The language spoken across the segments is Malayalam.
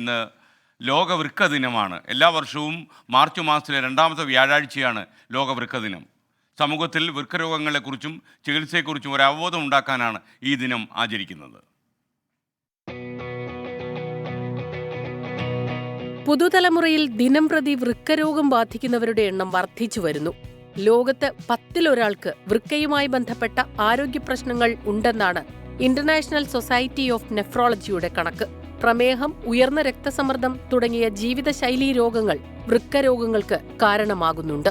ഇന്ന് ലോക വൃക്ക ദിനമാണ്. എല്ലാ വർഷവും മാർച്ച് മാസത്തിലെ 2ാമത്തെ വ്യാഴാഴ്ചയാണ് ലോക വൃക്ക ദിനം. സമൂഹത്തിൽ വൃക്കരോഗങ്ങളെക്കുറിച്ചും ചികിത്സയെക്കുറിച്ചും ഒരു അവബോധം ഉണ്ടാക്കാനാണ് ഈ ദിനം ആചരിക്കുന്നത്. പുതുതലമുറയിൽ ദിനംപ്രതി വൃക്കരോഗം ബാധിക്കുന്നവരുടെ എണ്ണം വർദ്ധിച്ചു വരുന്നു. ലോകത്ത് 10-ൽ ഒരാൾക്ക് വൃക്കയുമായി ബന്ധപ്പെട്ട ആരോഗ്യ പ്രശ്നങ്ങൾ ഉണ്ടെന്നാണ് ഇന്റർനാഷണൽ സൊസൈറ്റി ഓഫ് നെഫ്രോളജിയുടെ കണക്ക്. പ്രമേഹം, ഉയർന്ന രക്തസമ്മർദ്ദം തുടങ്ങിയ ജീവിതശൈലീ രോഗങ്ങൾ വൃക്കരോഗങ്ങൾക്ക് കാരണമാകുന്നുണ്ട്.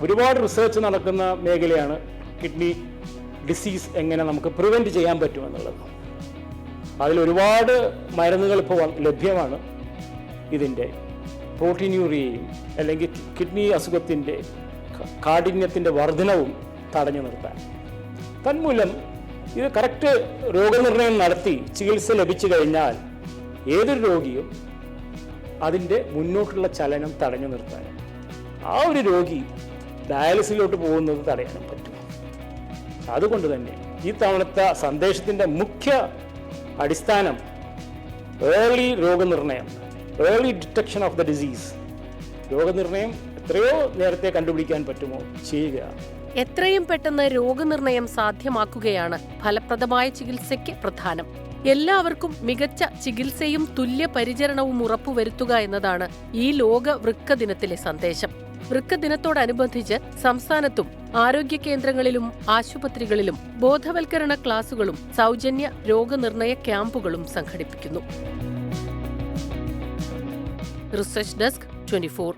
ഒരുപാട് റിസർച്ച് നടക്കുന്ന മേഖലയാണ് കിഡ്നി ഡിസീസ് എങ്ങനെ നമുക്ക് പ്രിവെന്റ് ചെയ്യാൻ പറ്റുമെന്നുള്ളത്. അതിലൊരുപാട് മരുന്നുകൾ ഇപ്പോൾ ലഭ്യമാണ്. ഇതിൻ്റെ പ്രോട്ടീനൂറിയയും അല്ലെങ്കിൽ കിഡ്നി അസുഖത്തിൻ്റെ കാഠിന്യത്തിൻ്റെ വർധനവും തടഞ്ഞു നിർത്താൻ. തന്മൂലം ഇത് കറക്റ്റ് രോഗനിർണയം നടത്തി ചികിത്സ ലഭിച്ചു കഴിഞ്ഞാൽ ഏതൊരു രോഗിയും അതിൻ്റെ മുന്നോട്ടുള്ള ചലനം തടഞ്ഞു നിർത്താൻ, ആ ഒരു രോഗി ഡയാലിസിലോട്ട് പോകുന്നത് തടയാനും പറ്റും. അതുകൊണ്ട് തന്നെ ഈ തവണത്തെ സന്ദേശത്തിൻ്റെ മുഖ്യ അടിസ്ഥാനം ഏർലി രോഗനിർണയം, early detection of the disease. രോഗനിർണയം എത്രയോ നേരത്തെ കണ്ടുപിടിക്കാൻ പറ്റുമോ ചെയ്യുക. എത്രയും പെട്ടെന്ന് രോഗനിർണയം സാധ്യമാക്കുകയാണ് ഫലപ്രദമായ ചികിത്സയ്ക്ക് പ്രധാനം. എല്ലാവർക്കും മികച്ച ചികിത്സയും തുല്യ പരിചരണവും ഉറപ്പുവരുത്തുക എന്നതാണ് ഈ ലോക വൃക്ക ദിനത്തിലെ സന്ദേശം. വൃക്ക ദിനത്തോടനുബന്ധിച്ച് സംസ്ഥാനത്തും ആരോഗ്യ കേന്ദ്രങ്ങളിലും ആശുപത്രികളിലും ബോധവൽക്കരണ ക്ലാസുകളും സൗജന്യ രോഗനിർണയ ക്യാമ്പുകളും സംഘടിപ്പിക്കുന്നു. Research desk 24.